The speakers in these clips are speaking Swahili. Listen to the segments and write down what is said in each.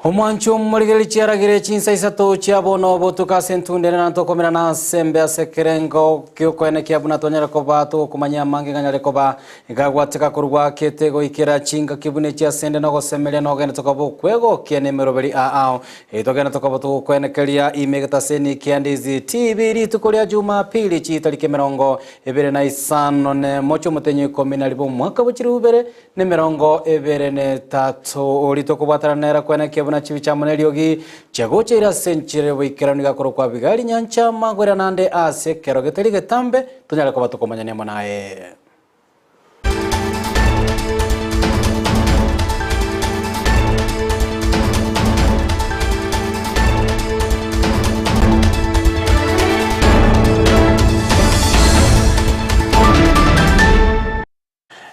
Omwancho murigeli chiaragire Chinsa Isato chiabono botuka sentundere nanto komera na sembe asekerengo kyokwene kiabuna tonyera kobato kumanya mange nganyare koba igagwateka kurwa ketego ikera chinga kibune chia sende no gosemelia no gene tokobo kwego kiene merobeli aao itogene tokobo tu kwene kelia imegata seni kiandizi TV ritukulia Jumapili chitarike merongo ebere na isano ne mocho mutenyo komina libo mwaka buchirubere ne merongo ebere ne tato olitokobata nera kwene kiabuna chibi cha moneliogi chagoche ira senchire wikiraniga korokwa bigali nyancha magwera nande ase kerogete ligetambe tunyala kobato komanya nae.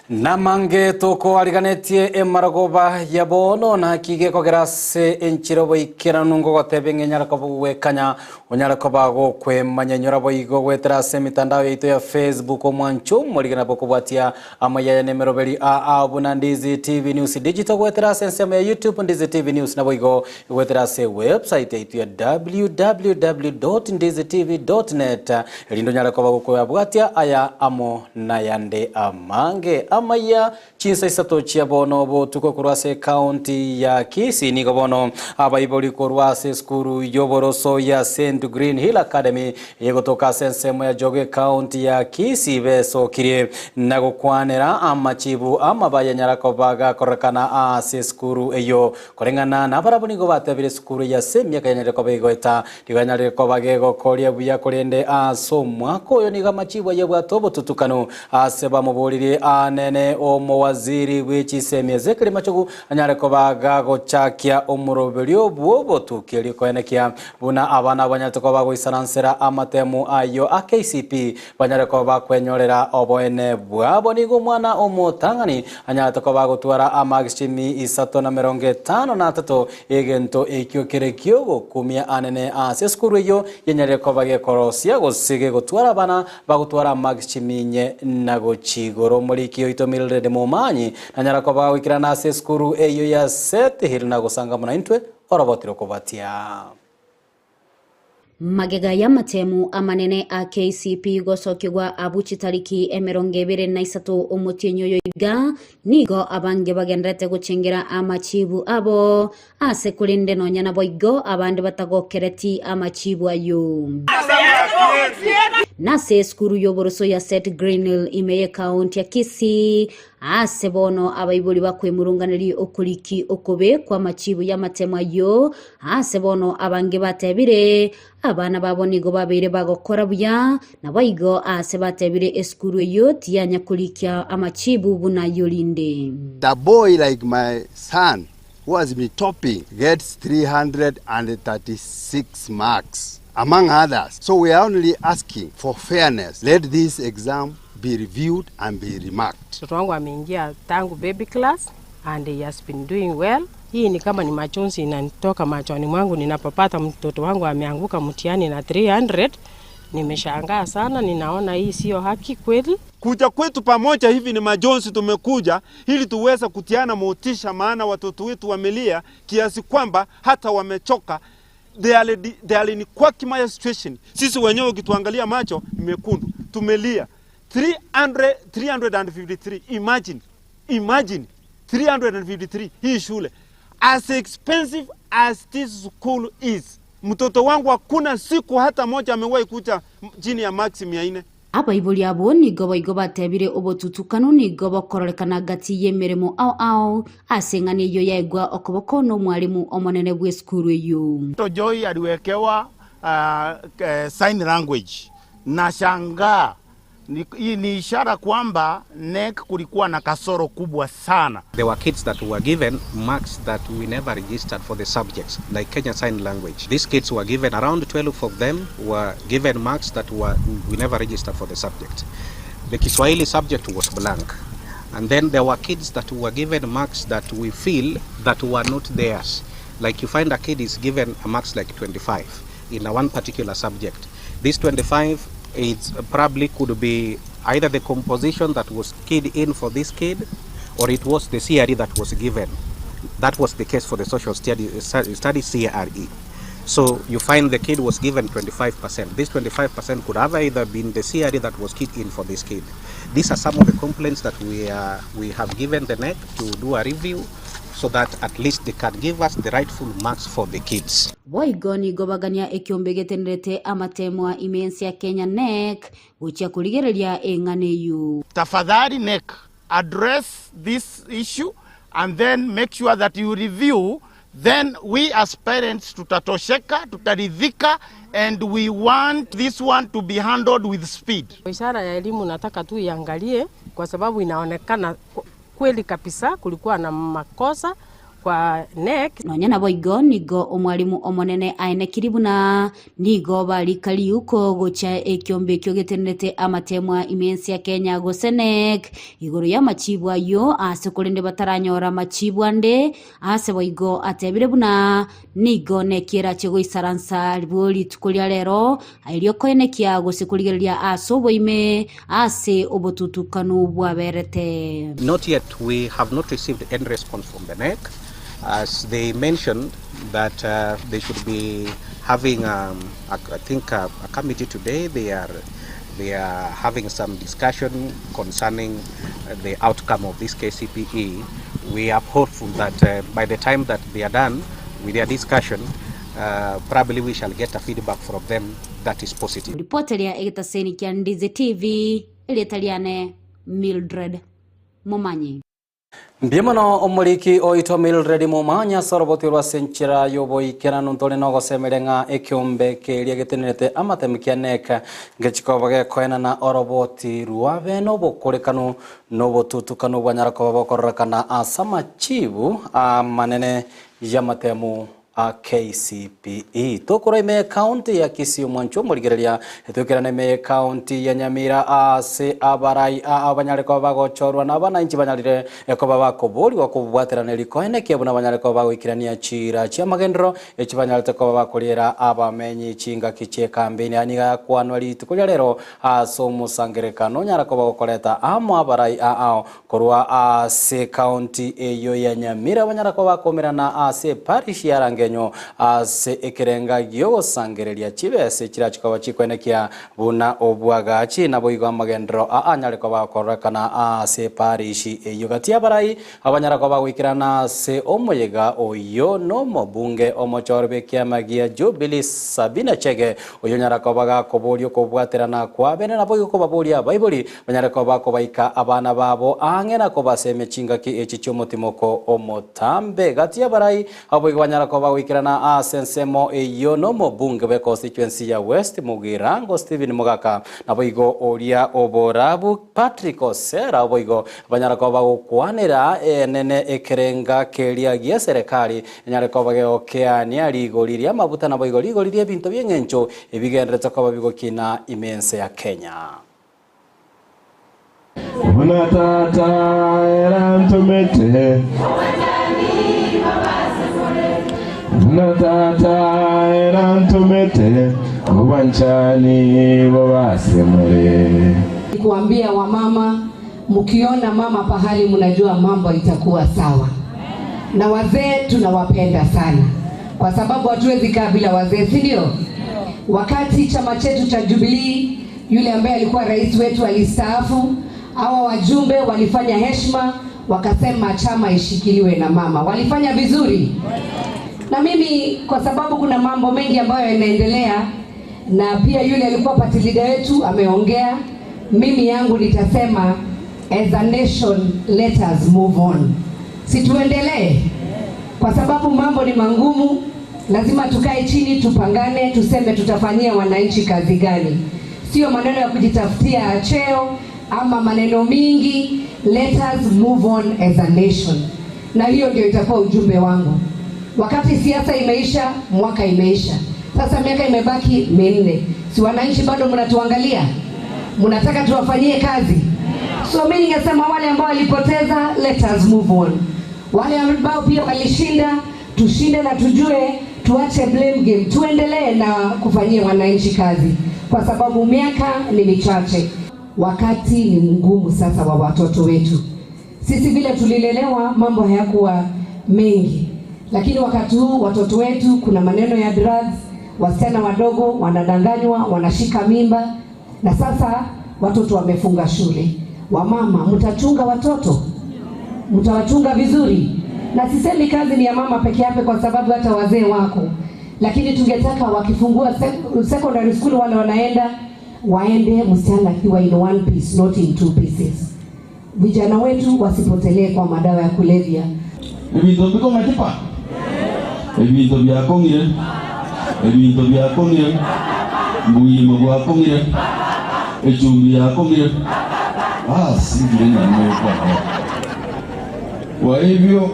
Namange toko aliganetie emaragoba yabono na kige kogerase enchirobo ikiranungo gotebenge nyarakobo wekanya onyarakoba go kwemanya nyorabo igo gweterase mitandao yaito ya Facebook omwancho muligana bokobwatia Amayia nemerobeli abuna Ndizi TV News digital gweterase nsema ya YouTube Ndizi TV News nabo igo gweterase website yaito ya www.ndizitv.net lindo nyarakoba go kwabwatia aya amo na yande amange Amayia Chinsa Isato chiabono bo tuko kurwase county ya Kisii ni gobono abaiboli kurwase skuru yoboroso ya St Green Hill Academy yegotoka sensemo ya Joge county ya Kisii beso kirie nagokwanera amachibu amabaya nyarakobaga korekana ase skuru eyo korengana nabarabuni go batebire skuru ya semya kanyare kobegoeta diganyare kobagego koria buya korende aso mwako yo niga machibu yebwatobo tutukano ase bamubolire nene omo waziri wichi semeze kiri machogu anyare kobaga gochakia omurobelio buobo tukiri koenekia buna abana banyate kobago isanansera amatemu ayo KCP banyare kobaga kwenyorera oboene bwabo nigo mwana omotangani anyate kobago twara amagishimi Isato na 53 egento ekyokere kyogo kumia anene ase skuru yo yenyare kobage korosia gosige gotwara bana bagutwara amagishimi nye nago chigoro muri kiyo milre de momanyi nanyara koba wikira na ase skuru eyo ya set hirna gosanga muna intwe orobotiro kobatia magega ya matemu amanene a KCP gosokigwa abuchi tariki emerongebere na Isato omotienyo yoiga nigo abange bagendete gucengera amachibu abo ase kulinde no nyana boigo abande batagokereti amachibu ayo nase skuru yoboroso ya St Green Hill imeye county ya Kisii ase bono abaiboli bakwemurunganiri okuliki okobe kwa machibu ya matema yo ase bono abange batebire abana babonigo babire bagokora buya nabaigo ase batebire eskuru yo tianya kulikia amachibu buna yolinde. The boy like my son who has been topping gets 336 marks among others. So we are only asking for fairness. Let this exam be reviewed and be remarked. Mtoto wangu ameingia tangu baby class and he has been doing well. Hii ni kama ni machozi inanitoka machoni mwangu ninapopata mtoto wangu ameanguka mtihani na 300. Nimeshangaa sana, ninaona hii sio haki kweli. Kuja kwetu pamoja hivi ni majonzi tumekuja ili tuweze kutiana motisha, maana watoto wetu wamelia kiasi kwamba hata wamechoka. They are in quagmire situation. Sisi wenyewe ukituangalia macho mekundu, tumelia. 353. Imagine 353 hii shule. As expensive as this school is, mtoto wangu hakuna siku hata moja amewahi kuja chini ya maximum ya 4. Abaiboli abo nigo igoba tebire obotutukano nigo kororekana gati yemeremo ao asengani yo yaigwa okoboko no mwalimu omonene bwe skuru yo. To Joy aliwekewa sign language na shanga ni ishara kwamba NEC kulikuwa na kasoro kubwa sana. There were kids that were given marks that we never registered for the subjects, like Kenya Sign Language. These kids were given, around 12 of them were given marks that we never registered for the subject. The Kiswahili subject was blank. And then there were kids that were given marks that we feel that were not theirs. Like you find a kid is given a marks like 25 in a one particular subject. This 25 it probably could be either the composition that was keyed in for this kid, or it was the CRE that was given. That was the case for the social study CRE. So you find the kid was given 25%. This 25% could have either been the CRE that was keyed in for this kid. These are some of the complaints that we have given the NEC to do a review so that at least they can give us the rightful marks for the kids. Boigoni gobagania ekiombe getenderete amatemwa imensi ya Kenya NEC ucha kuligereria enganeyu. Tafadhali NEC, address this issue and then make sure that you review. Then we as parents tutatosheka, tutaridhika, and we want this one to be handled with speed. Wizara ya elimu nataka tu iangalie kwa sababu inaonekana kweli kabisa kulikuwa na makosa kwa NEC. Nonyana boigo nigo omwalimu omonene aine kiribuna nigo bali kaliuko gocha ekiombe kyogetenete amatemwa imensi ya Kenya gosenek iguru ya machibwa yo asekolende bataranyora machibwa nde ase boigo atebire buna nigo nekira chego isaransa liboli tukulia lero ailio koenekia gosekuligeria asobo ime ase obotutukanu bwaberete. Not yet, we have not received any response from the NEC. As they mentioned that they should be having, I think, a committee today. They are having some discussion concerning the outcome of this KCPE. We are hopeful that by the time that they are done with their discussion, probably we shall get a feedback from them that is positive. Reporteria egitaseni kia Ndizi TV ilitaliane Mildred Momanyi. Mbiemono omuliki oito Mildred Mumanya soroboti rwa senchira yobo ikena nuntole no gosemerenga ekiombe kelia getenete amatemkia NEC ngechikoba gekoena na oroboti rwa beno bokorekanu no botutukanu bwanyarako bokorekana asama chibu manene yamatemu a KCPE tokoro ime county ya Kisii mwancho muligereria etokera ime county ya Nyamira ase abarai abanyareko bagochorwa na bananchi banyarire ekoba bakobori wakobwatera likoene kebuna banyareko bagikirania chira chia magendro ekibanyarite ko bakolera abamenyi chinga kiche kambeni aniga kwanwali tukulia lero aso musangerekano nyarako bagokoleta amo abarai ao korwa ase county eyo ya Nyamira banyareko bakomerana ase parish ya Rangenyo ase ekerenga gyo sangereria chibese kira chikaba chikwenekia buna obwagachi na boigo magendro anyareko bakorekana ase parish eyo gatia barai abanyarako bagwikirana se omoyega oyo no mobunge omochorbe kiamagia Jubilee Sabina Chege oyo nyarako bagakoborio kobwaterana kwa bene na boigo kobaboria Bible banyarako bakobaika abana babo angena kobaseme chingaki echichomotimoko omotambe gatia barai aboigo banyarako bagwikirana asensemo eyo no mobunge be constituency ya West Mugirango Steven Mugaka na boigo oria oborabu Patrick Osera boigo banyarako bagokwanira nene ekerenga kelia gia serikali nyareko bageokeania ligoliria mabuta na boigo ligoliria bintu byengencho ebigendrete ko babigokina imense ya Kenya. Unatata erantumete Unatata erantumete ubanchani bobasemure kuambia wamama mkiona mama pahali mnajua mambo itakuwa sawa. Na wazee tunawapenda sana kwa sababu hatuwezi kaa bila wazee, si ndio? Wakati chama chetu cha Jubilee yule ambaye alikuwa rais wetu alistaafu, hawa wajumbe walifanya heshima wakasema chama ishikiliwe na mama. Walifanya vizuri. Na mimi kwa sababu kuna mambo mengi ambayo yanaendelea na pia yule alikuwa party leader wetu ameongea, mimi yangu nitasema as a nation let us move on. Situendelee kwa sababu mambo ni mangumu, lazima tukae chini tupangane tuseme tutafanyia wananchi kazi gani. Sio maneno ya kujitafutia cheo ama maneno mingi. Let us move on as a nation. Na hiyo ndio itakuwa ujumbe wangu. Wakati siasa imeisha, mwaka imeisha. Sasa miaka imebaki 4. Si wananchi bado mnatuangalia? Mnataka tuwafanyie kazi? So mimi ningesema wale ambao walipoteza, let us move on. Wale ambao pia walishinda, tushinde na tujue, tuache blame game. Tuendelee na kufanyia wananchi kazi. Kwa sababu miaka ni michache. Wakati ni mgumu sasa wa watoto wetu. Sisi vile tulilelewa mambo hayakuwa mengi, lakini wakati huu watoto wetu kuna maneno ya drugs, wasichana wadogo wanadanganywa, wanashika mimba, na sasa watoto wamefunga shule. Wamama, mtachunga watoto? Mtawachunga vizuri? Na sisemi kazi ni ya mama peke yake, kwa sababu hata wazee wako, lakini tungetaka wakifungua secondary school wale waende msichana akiwa in one piece, not in two pieces. Vijana wetu wasipotelee kwa madawa ya kulevya. Ebintu biko makipa. Ebintu byakongire. Ebintu byakongire. Muyimo gwakongire. Echumbi yakongire. Sijui na kwa hivyo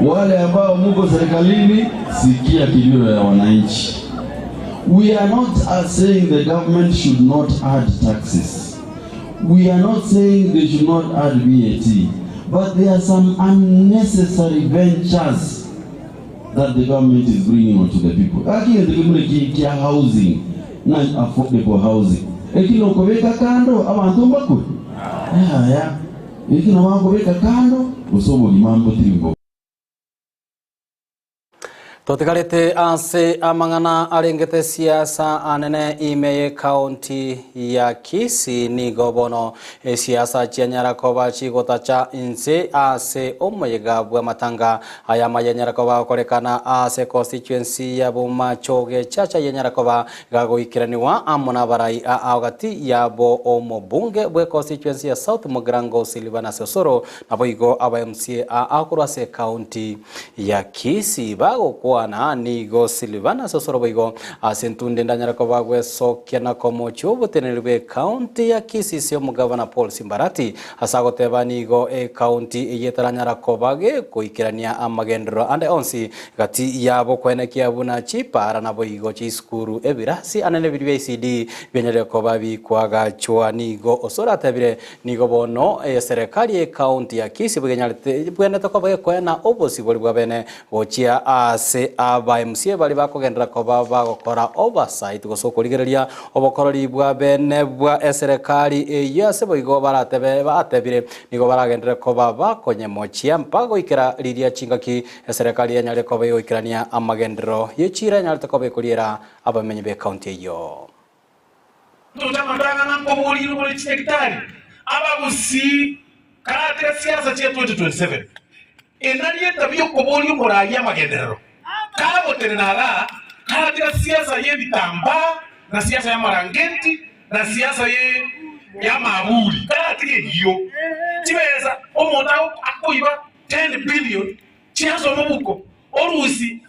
wale ambao mko serikalini, sikia kilio ya wananchi. We are not saying the government should not add taxes. We are not saying they should not add VAT. But there are some unnecessary ventures that the government is bringing onto the people. Actually, the government is housing, not affordable housing. Ekino koweka kando abantu mbakwe. Ekino wangoweka kando usomo limambo tirimbo. Totigarete anse amangana arengete siasa anene Imeye County ya Kisii ni gobono siasa chianyara koba chigota cha inse ase omuyega bwa matanga aya mayanyara koba korekana ase constituency ya buma choge chacha yanyara koba gagoikiraniwa amona barai agati yabo omobunge bwa constituency ya South Mugrango Silvana Sosoro naboigo aba MCA akurase county ya Kisii bago na nigo Silvana Sosoro boigo asentunde ndanyara ko bagwe sokena komo chubo tenelwe county ya Kisii sio mugavana Paul Simbarati asagoteba nigo county yetaranyara ko bage koikirania amagendro ande onsi gati yabo kwenekia buna chipara na boigo chiskuru ebirasi anene biri CD benyere ko babi kwaga chwa nigo osora tabire nigo bono serikali county ya Kisii bwenyalite bweneta ko bage kwena obosiboli bwabene ochia ase aba MCA bali bakogendera ko baba gukora oversight gusokorigereria obokorori bwa bene bwa serikali yase boigo baratebire nigo baragendera ko baba konyemochia mpago ikira liria chingaki serikali yanyale ko bayoikirania amagendero yechira nyalite ko bekuriera abamenye be county yo tutamandanga namko boli boli sekretari aba Gusii karate siasa che 2027 enaliye tabyo ko boli muraya amagendero kabo tenenala katika siasa ye bitamba na siasa ya marangeti na siasa ye ya mabuli katika hiyo chibeza omuntu akoiba 10 billion chiazo mubuko orusi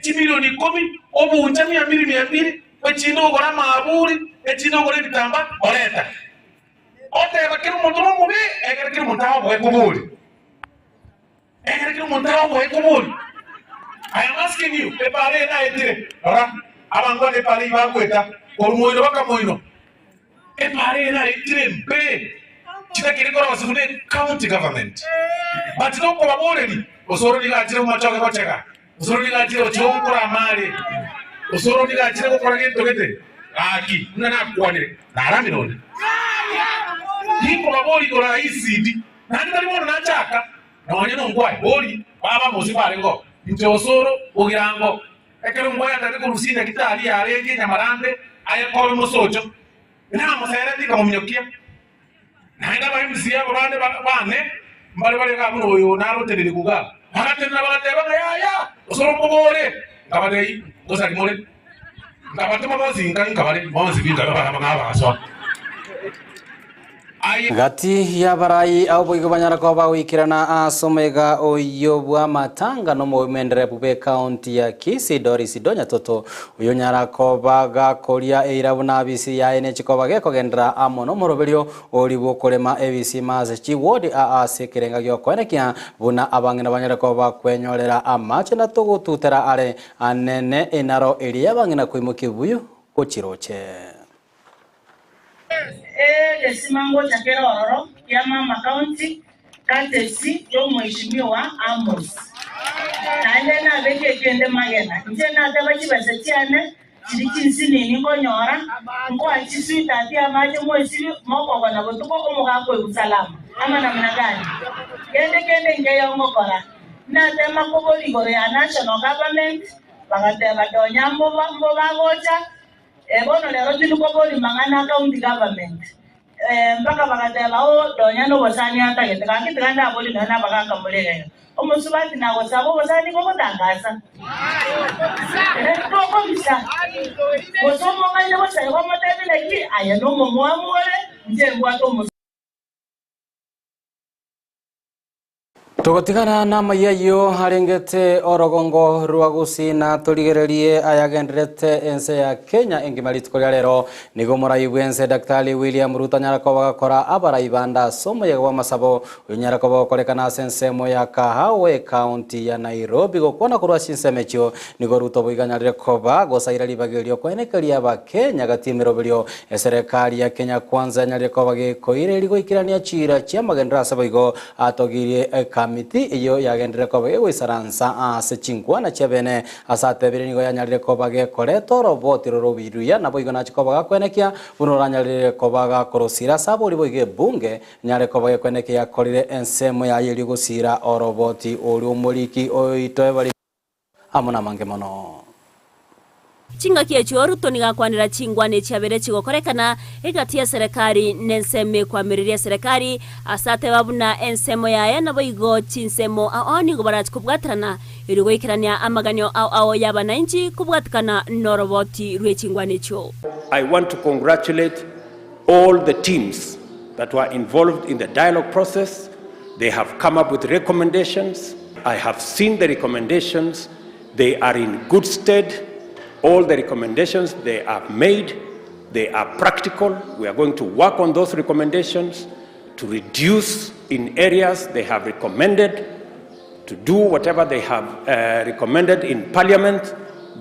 chimilioni 10 obunja 200 echino gora mabuli echino gora bitamba oreta oteba kero muntu mubi egere kero muntu abo ekubuli egere kero muntu abo ekubuli. I am asking you, prepare na etire. Ora, abango ne pali ba kweta, por moino baka moino. Prepare na etire mpe. Chita kirikora wasukune county government. But no ko baboreni. Osoro ni gachire machoke ko cheka. Osoro ni gachire ochokora mali. Osoro ni gachire ko kora gento gete. Aki, nana kwanire. Narami none. Hiko babori ko na ICD. Nani bali mono na chaka. Na wanyeno ngwai, bori baba mosibale ngo. Nje osoro ugirango ekero mboya tate kurusine kitali arenge nyamarande aya ko musojo na musere ndika mumyokia naenda ba MCA abande bane mbale bale ka muno yo naroterere kuga hakatenna bagateba ya osoro mbole ngabadei gosa kimole ngabatuma bazinga ngabale bonzi binga baba ngaba gati ya barai au boigo banyara ko bawikirana asomega oyo bwa matanga no movement bube county ya Kisii Doris Donya toto uyo nyara ko baga koria eirabuna abisi ya ene chikoba ge kogendra amono moroberio olibo kolema ebisi maze chi ward sekerenga gyo kwenekia buna abangena banyara ko bakwenyorera amache na tugututera are anene enaro eria bangena kuimukibuyu kochiroche Simango cha Keroro ya Mama County katesi yo mheshimiwa Amos. Naende na beke kende magena. Nje na tabachi basetiane chirikinsi nini konyora ngo achisu tati amaje mwesi moko bana botuko omuga ko usalama ama namna gani. Kende ngeyo ngokora. na tema kobori gore ya national government bagateba donya mbo bagocha bono lero tinu kobori mangana county government mpaka bagateba o donya no bosani atagete kakitaganda aboli nana bagaka mulege omusubati na gosabo bosani ko gutangasa ko bisa bosomo ngane bosani ko motebile ki aya no momwamure nje ngwato. Tugotigana na Amayia harengete orogongo rwa Gusii na turigererie ayagenderete ense ya Kenya engimaritiko rero nigo murayibwense Daktari William Ruto nyarako bagakora abarayibanda somo ya masabo unyarako bakorekana sensemo ya Kahawe County ya Nairobi gokona kurwa sinsemecho nigo Ruto biganyarire koba gosaira libagirio kwenekeria ba Kenya gatimiro bilio serikali ya Kenya kwanza nyarire koba gekoire ligo ikirania chira chia magendera saboigo atogirie miti iyo yagendere ko bage wisaransa secingwa na chebene asatebire nigo yanyarire ko bage koreto roboti robiruya nabo igona chiko baga kwenekia bunora nyarire ko baga korosira sabori boige bunge nyare ko bage kwenekia korire ensemo ya yiri gusira oroboti ori umuriki oitoe bari amuna mange mono Chinga kiecho Ruto nigakwanira chingwane chabere chigokorekana igatia serikali nenseme kwa miriria serikali asate babuna ensemo ya nabo igo chinsemo aoni gobarach kubwatrana irigo ikirania amaganyo ao yabananchi kubwatkana noroboti rwe chingwane cho. I want to congratulate all the teams that were involved in the dialogue process. They have come up with recommendations. I have seen the recommendations. They are in good stead. All the recommendations they have made, they are practical. We are going to work on those recommendations to reduce in areas they have recommended, to do whatever they have recommended in Parliament.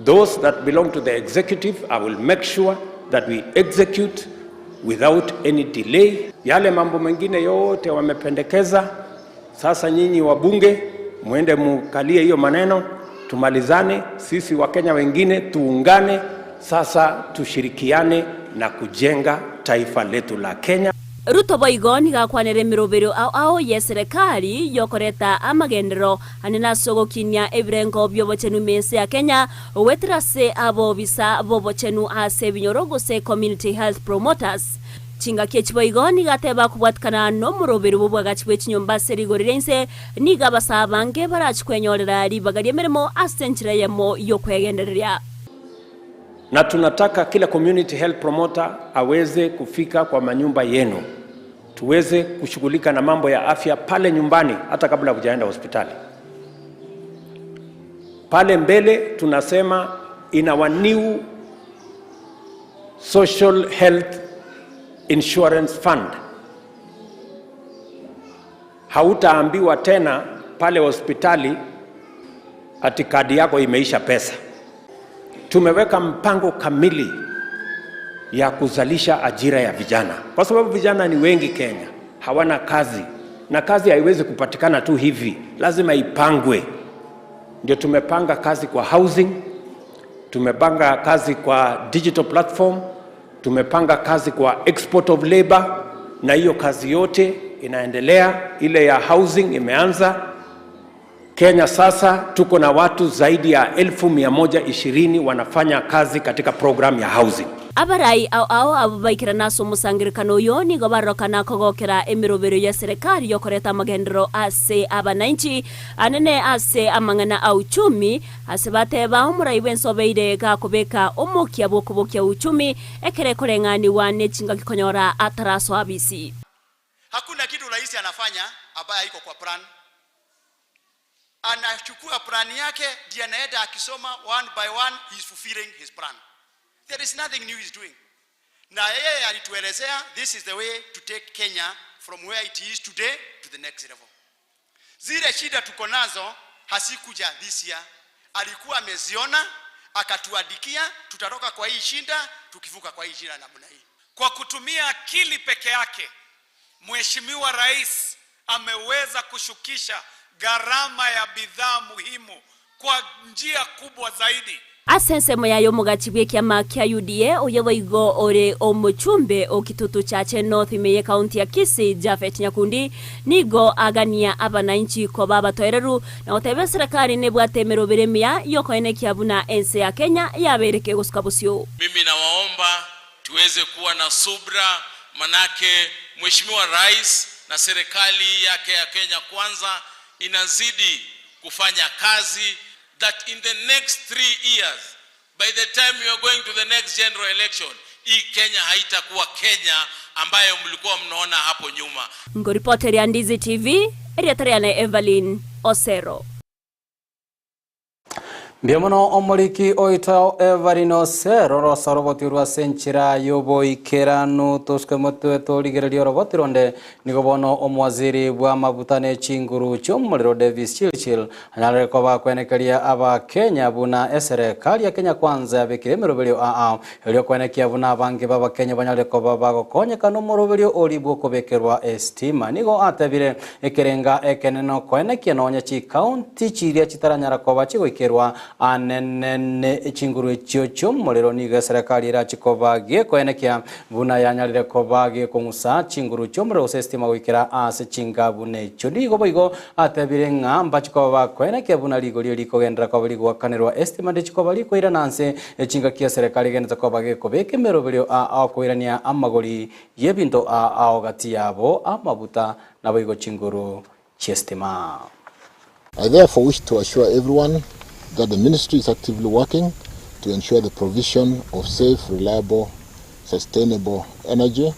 Those that belong to the executive, I will make sure that we execute without any delay. Yale mambo mengine yote wamependekeza, sasa nyinyi wabunge muende mukalie hiyo maneno. Tumalizane, sisi wa Kenya wengine tuungane, sasa tushirikiane na kujenga taifa letu la Kenya. Ruto boigoni gakwanere mirobero ao ye serikali yokoreta amagendero anena sogokinya ebrengo byobochenu mense ya Kenya wetrase abo bisa bobochenu ase binyorogo se community health promoters. Chinga kechiboigoni gateba kubwatkana no murobero bubwagachwe chinyomba serigorirense niga basabange barachkwenyorera ribagarie meremo asenchire yemo yokwegenderia. Na tunataka kila community health promoter aweze kufika kwa manyumba yenu. Tuweze kushughulika na mambo ya afya pale nyumbani hata kabla hujaenda hospitali. Pale mbele tunasema in our new social health insurance fund. Hautaambiwa tena pale hospitali ati kadi yako imeisha pesa. Tumeweka mpango kamili ya kuzalisha ajira ya vijana. Kwa sababu vijana ni wengi Kenya, hawana kazi. Na kazi haiwezi kupatikana tu hivi, lazima ipangwe. Ndio tumepanga kazi kwa housing, tumepanga kazi kwa digital platform, tumepanga kazi kwa export of labor, na hiyo kazi yote inaendelea. Ile ya housing imeanza. Kenya sasa tuko na watu zaidi ya 1120 wanafanya kazi katika program ya housing. Abarai ao abaikira naso musangirikano yo nigo barokana kogokera emirobero ya serikali yokoreta magendero ase abananchi anene ase amangana au uchumi asebate ba umurai wensobeide ga kubeka omokia bokubokia uchumi ekere korengani wane chinga kikonyora ataraso abisi. Hakuna kitu rais anafanya ambaye iko kwa plan. Anachukua plan yake ndiye anaenda akisoma one by one, he is fulfilling his plan. There is nothing new he's doing. Na yeye alituelezea this is the way to take Kenya from where it is today to the next level. Zile shida tuko nazo hasikuja this year. Alikuwa ameziona akatuadikia tutatoka kwa hii shida tukivuka kwa hii shida namna hii. Kwa kutumia akili peke yake, Mheshimiwa Rais ameweza kushukisha gharama ya bidhaa muhimu kwa njia kubwa zaidi Asensemo yayo mugachibwe kiama kia UDA oyoboigo ore omuchumbe okitutu chache North Amayia County ya Kisii Josephat Nyakundi nigo agania abananchi ko baba toereru na otebe serikali nebwate meroberemia yokoene kiabuna ense ya Kenya yabereke guskabusio. Mimi nawaomba tuweze kuwa na subra, manake Mheshimiwa Rais na serikali yake ya Kenya Kwanza inazidi kufanya kazi, that in the next 3 years, by the time you are going to the next general election, hii Kenya haitakuwa Kenya ambayo mlikuwa mnaona hapo nyuma. Ngoripoteri ya Ndizi TV, Eriatariane Evelyn Osero. Biamono omoriki oitao Evarino Sero rosa roboti rwa senchira yobo ikeranu toske motwe torigererio roboti ronde nigobono omwaziri bwa mabutane chinguru chomorero Davis Chilchil anyare ko bakwenekeria aba Kenya buna serikali ya Kenya Kwanza yabekire meroberio elio kwenekia buna abange baba Kenya banyare ko bagokonye kanu moroberio olibwo kobekerwa estima nigo atabire ekerenga ekeneno kwenekia nonya chi county chiria chitaranyara ko bachigoikerwa anene chinguru echocho molero niga serikali ra chikoba ge koenekia buna yanyarire koba ge kongusa chinguru chomro system wikira ase chingabune chodi go boigo atabire ngamba chikoba koenekia buna ligori likogendra ko bali gwakanirwa estimate chikoba liko ira nanse chinga kia serikali genda koba ge kobeke meroberio koirania amagori yebinto ogati yabo amabuta na boigo chinguru chestima. I therefore wish to assure everyone that the ministry is actively working to ensure the provision of safe, reliable, sustainable energy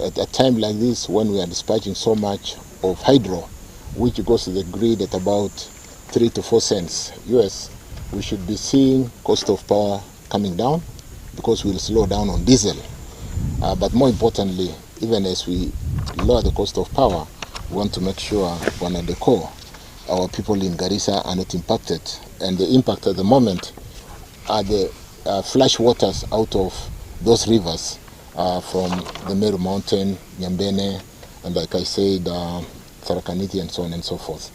at a time like this when we are dispatching so much of hydro, which goes to the grid at about 3 to 4 cents US. We should be seeing cost of power coming down because we'll slow down on diesel. But more importantly, even as we lower the cost of power, we want to make sure when at the core, our people in Garissa are not impacted. And the impact at the moment are the flash waters out of those rivers from the Meru Mountain, Nyambene, and like I said, Tharaka-Nithi and so on and so forth.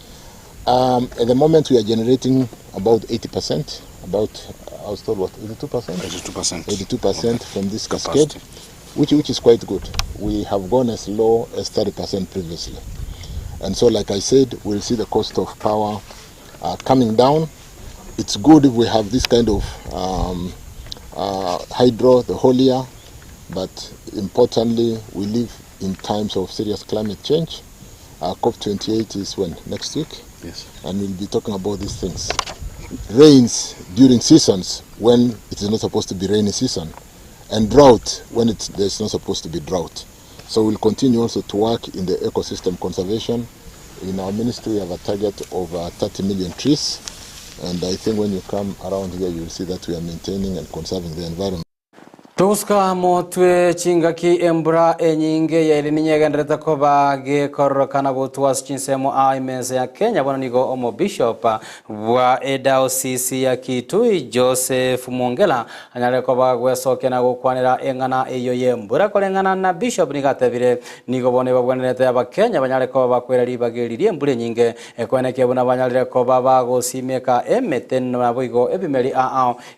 At the moment we are generating about 80%, I was told what, 82%? 82% from this cascade, which is quite good. We have gone as low as 30% previously. And so like I said, we'll see the cost of power coming down. It's good if we have this kind of hydro the whole year, but importantly, we live in times of serious climate change. COP28 is when? Next week? Yes. And we'll be talking about these things. Rains during seasons when it is not supposed to be rainy season, and drought when there's not supposed to be drought. So we'll continue also to work in the ecosystem conservation. In our ministry, we have a target of 30 million trees. And I think when you come around here, you will see that we are maintaining and conserving the environment. Tuska motwe chingaki embra enyinge ya ilininyegendreta koba ge korokana gutuas chinsemo imese ya Kenya bono nigo omo bishop wa diocese ya Kitui Joseph Mongela anyale koba gwesoke na gukwanira engana eyo yembura kolengana na bishop nigatebire nigo bone babwanirete aba Kenya banyale koba kwera libagiririe mbure nyinge ekweneke bona banyale koba bagosimeka emeten na boigo ebimeri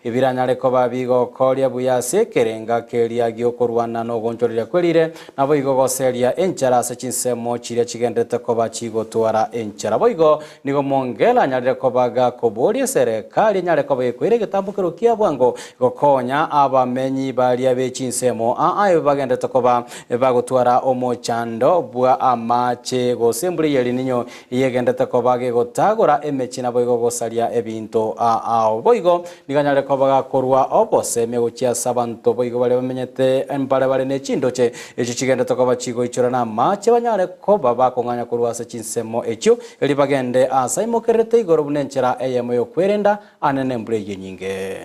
ibiranyale koba bigo kolia buya seke renga keria gyokorwana no gonjorira kwerire nabo igogoseria enchara se chinsemo chiria chigendete koba chigotwara enchara boigo nigo Mongela nyarire kobaga koboria serikali nyare koba kwire gitambukiro kia bwango gokonya abamenyi baria be chinsemo ayo bagendete koba bagotwara omochando bwa amache gosemburi yeri ninyo yegendete koba gotagora emechina boigo gosaria ebinto boigo niganyare kobaga korwa oboseme gochia sabanto boigo bale bamenyete embale bale ne chindoche echi chigenda tokoba chigo ichorana mache banyare koba bakonganya kurwase chinsemo echo eli bagende asaimo kerete igoro bunenchera eyemo yokwerenda anene mbule yenyinge.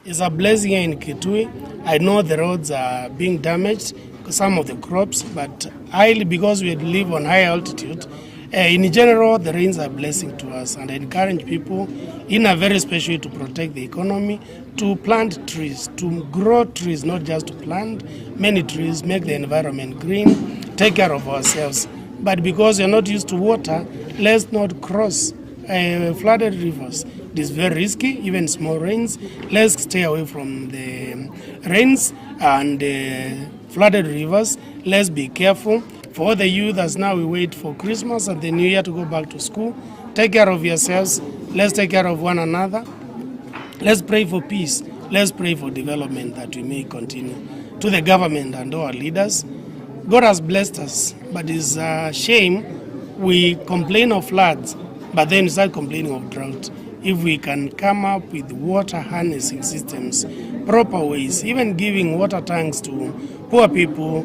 It's a blessing in Kitui. I know the roads are being damaged, some of the crops, but because we live on high altitude, in general, the rains are a blessing to us, and I encourage people in a very special way to protect the economy, to plant trees, to grow trees, not just to plant many trees, make the environment green, take care of ourselves. But because you're not used to water, let's not cross flooded rivers. It is very risky, even small rains. Let's stay away from the rains and flooded rivers. Let's be careful. For the youth, as now we wait for Christmas and the New Year to go back to school, take care of yourselves. Let's take care of one another. Let's pray for peace. Let's pray for development that we may continue. To the government and our leaders, God has blessed us, but it's a shame we complain of floods, but then we start complaining of drought. If we can come up with water harnessing systems, proper ways, even giving water tanks to poor people,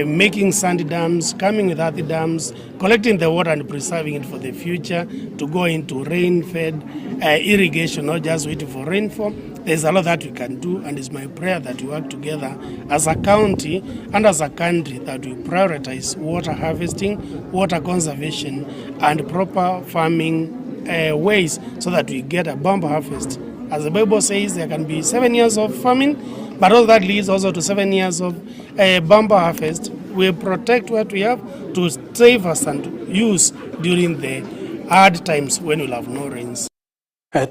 making sandy dams, coming with earthy dams, collecting the water and preserving it for the future to go into rain-fed irrigation, not just waiting for rainfall. There's a lot that we can do, and it's my prayer that we work together as a county and as a country that we prioritize water harvesting, water conservation, and proper farming ways so that we get a bumper harvest. As the Bible says, there can be 7 years of famine, but all that leads also to 7 years of bumper harvest. We protect what we have to save us and use during the hard times when we'll have no rains.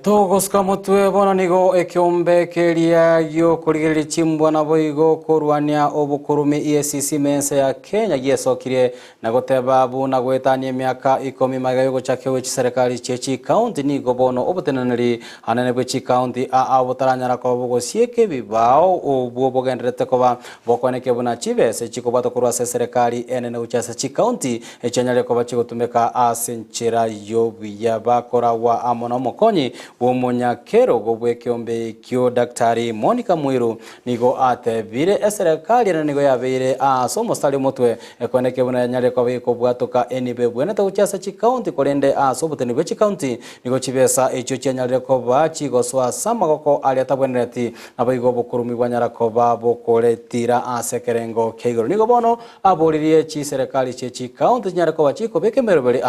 Tugusika mutwe bono nigo ekyombekeria gyo kurigirira chimbwa na boigo kurwania obukurumi EACC mense ya Kenya giesokire na goteba bu na gwetania emyaka 10 magayo gochakewe chiserikali chechi county nigo bono obutenaniri anene bwe chi county abutaranyara ko bugosieke bibao obuo bogenderete koba bokoneke buna chibese chikobato kurwa serikali enene uchasa chi county echenyale koba chigotumeka asenchera yo biyabakora wa amona mokonyi Womonyakero gobwekyombe kyo Daktari Monica Mwiru nigo atebire serikali na nigo yabeire asomo stali mutwe ekoneke buna nyale kwa biko bwatoka enibe bwene ta uchasa chi county kolende asobuteni bwe chi county nigo chibesa echo chenyale ko bachi goswa samagoko ali atabwenereti nabayigo bukurumi bwanyara ko babo koletira asekerengo kegoro nigo bono abolirie chi serikali chi county nyale ko bachi ko bekemerobeli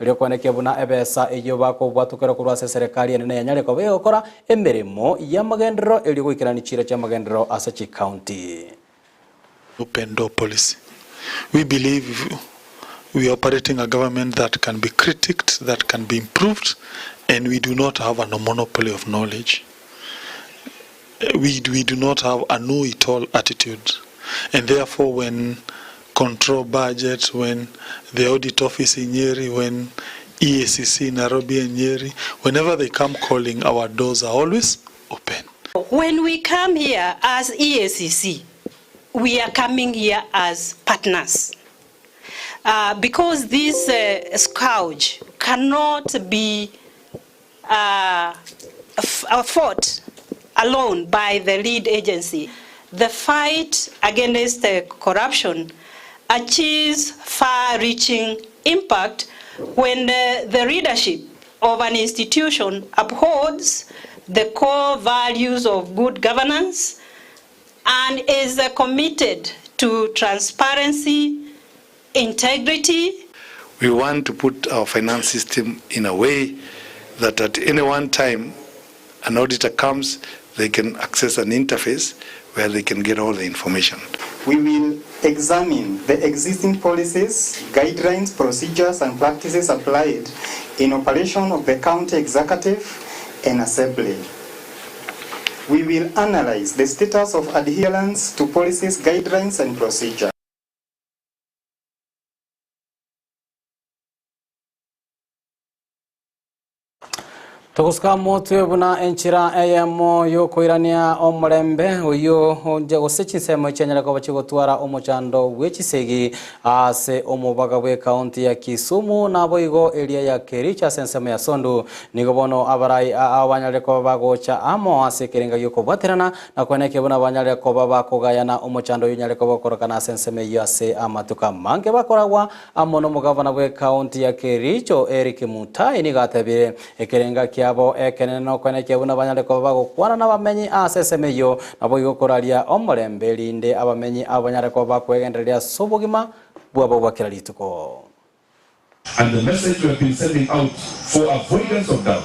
elio koneke buna ebesa eyo bako bwatokera kurwa serikali ene nyale ko bekora emeremo ya magendero elio goikirani chira cha magendero asachi county. Open door policy. We believe we are operating a government that can be critiqued, that can be improved, and we do not have a monopoly of knowledge. We do not have a know-it-all attitude, and therefore when control budget, when the audit office in Nyeri, when EACC Nairobi and Nyeri, whenever they come calling, our doors are always open. When we come here as EACC, we are coming here as partners. Because this scourge cannot be fought alone by the lead agency. The fight against corruption achieves far-reaching impact when the leadership of an institution upholds the core values of good governance and is committed to transparency, integrity. We want to put our finance system in a way that at any one time an auditor comes, they can access an interface where they can get all the information. We will examine the existing policies, guidelines, procedures, and practices applied in operation of the county executive and assembly. We will analyze the status of adherence to policies, guidelines, and procedures. Tugusika mutwe buna enchira eyemo yo koirania omurembe uyo gose Chinsa chenyala ko bachigotwara omochando wechisegi ase omubaga bwe county ya Kisumu nabo igo area ya Kericha sensema ya Sondu nigo bono abarai abanyale ko bagocha amo ase kerenga yo ko baterana na koneke buna abanyale ko babakogayana omochando yonyale ko bakorokana sensema ya se amatuka mange bakoragwa amono mugavana bwe county ya Kericho Eric Mutai ni gatabire ekerenga abo ekeneno koneke buna banyale ko bago kwana na bamenyi asesemeyo nabo yokoralia omurembe linde abamenyi abanyale ko bakwegenderia sobugima bwabo bakira lituko. And the message we have been sending out for avoidance of doubt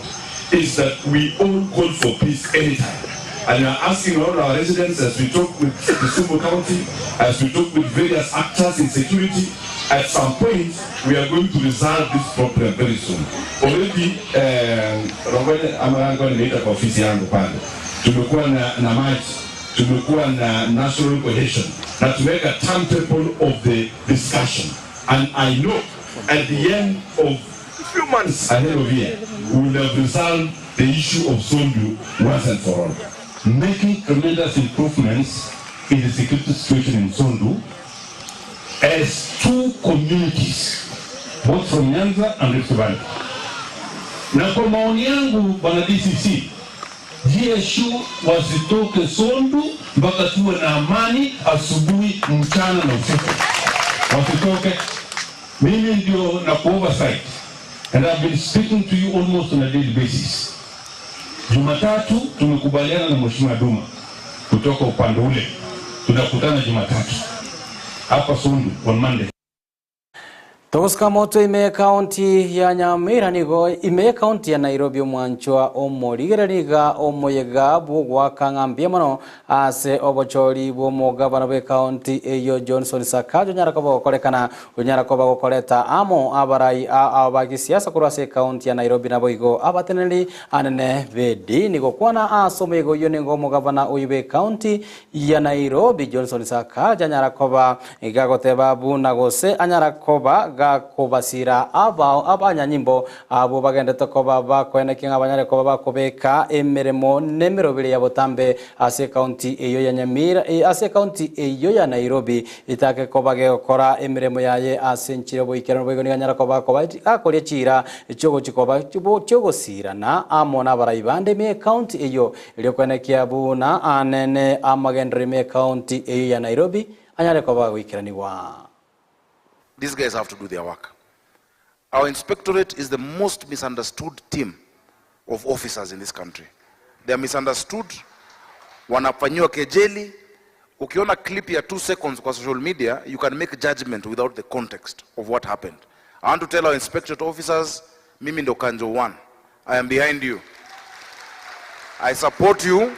is that we all call for peace anytime. And we are asking all our residents as we talk with Kisumu County, as we talk with various actors in security, at some point, we are going to resolve this problem very soon. Already, I'm going to make a office yangu pale. Tumekuwa na maji, tumekuwa na national cohesion, na to make a timetable of the discussion. And I know at the end of a few months ahead of here, we will have resolved the issue of Sondu once and for all. Making tremendous improvements in the security situation in Sondu as two communities, both from Nyanza and Rift Valley. Na kwa maoni yangu bwana DCC, GSU wasitoke Sondu mpaka tuwe na amani asubuhi, mchana na usiku. Wasitoke. Mimi ndio na oversight, and I've been speaking to you almost on a daily basis. Jumatatu tumekubaliana na Mheshimiwa Duma kutoka upande ule. Tunakutana Jumatatu hapa Sondu on Monday. Togoska moto ime county ya Nyamira nigo ime county ya Nairobi mwanchwa omorigeraniga omoyega bugwa kangambia mano ase obochori bo mugabana be county eyo Johnson Sakajo nyarako bakorekana unyarako bakokoreta amo abarai abagisiasa kurase county ya Nairobi na boigo abateneli anene bedi nigo kwana asomego yo ningo mugabana oyibe county ya Nairobi Johnson Sakajo nyarako ba igagoteba buna gose anyarako ba kubasira abanyanyimbo abo bagenda tokoba bakwenekinga abanyare ko bakobeka emeremo nemerobiri ya Botambe ase county eyo ya Nyamira ase county eyo ya Nairobi itake ko bagekora emeremo yaye ase nchire boikero boigo niganyara ko bakoba akore chira cyogo chikoba cyogo sira na amona barayibande me county eyo iliyo kwenekia buna anene amagendri me county eyo ya Nairobi anyare ko bagwikiraniwa. These guys have to do their work. Our inspectorate is the most misunderstood team of officers in this country. They are misunderstood. Wanafanyiwa kejeli. Ukiona clip ya 2 seconds kwa social media, you can make judgment without the context of what happened. I want to tell our inspectorate officers, mimi ndo Kanjo 1. I am behind you. I support you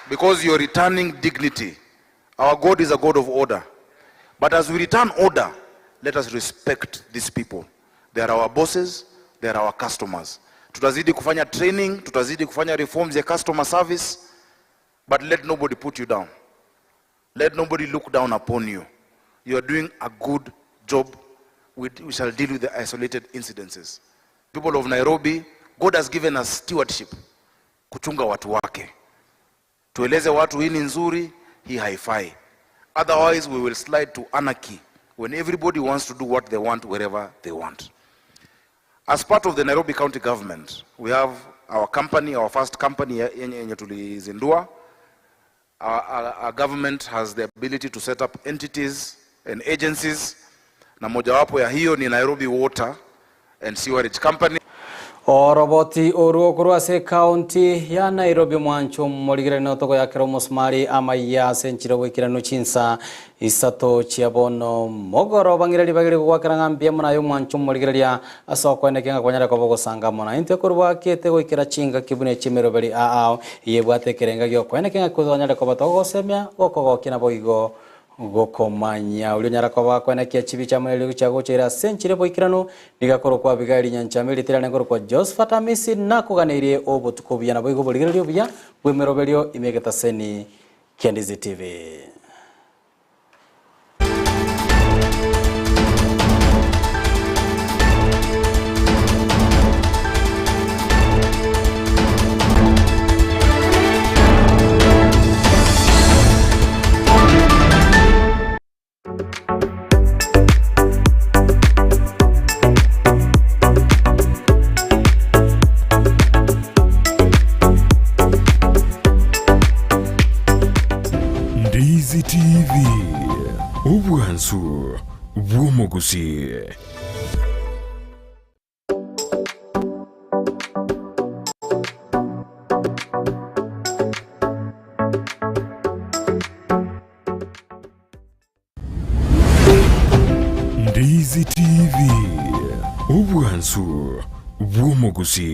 because you are returning dignity. Our God is a God of order. But as we return order, let us respect these people. They are our bosses, they are our customers. Tutazidi kufanya training, tutazidi kufanya reforms ya customer service, but let nobody put you down. Let nobody look down upon you. You are doing a good job. We shall deal with the isolated incidences. People of Nairobi, God has given us stewardship. Kuchunga watu wake. Tueleze watu hii ni nzuri, hii haifai. Otherwise we will slide to anarchy. When everybody wants to do what they want, wherever they want. As part of the Nairobi County government, we have our company, our first company, yenye tulizindua. Our government has the ability to set up entities and agencies. Na mojawapo ya hiyo ni Nairobi Water and Sewerage Company. Oroboti oruokurwase county ya Nairobi mwancho morigirano otoko ya kero musmari Amayia senchiro wikirano Chinsa Isato chiabono mogoro bangirali bagiri gwakiranga mbia munayo mwancho morigiralia asoko nekenga kwanyara ko bogosanga mona inte kurwa kete wikira chinga kibune chimerobeli yebwate kerenga gyo kwenekenga kuzonyara ko batogosemya okogokina boigo gokomanya uli nyara kwa kwena kia chibi cha mwele chago chera senchire boikirano nigakoro kwa bigari nyanchameli tirane ngoro kwa Josephat Amisi na kuganirie obo tukobya na boigo boligiryo bya bwemerobelyo imegeta seni Ndizi TV. Ndizi TV, ubwansu bw'omugusi. Ndizi TV, ubwansu bw'omugusi.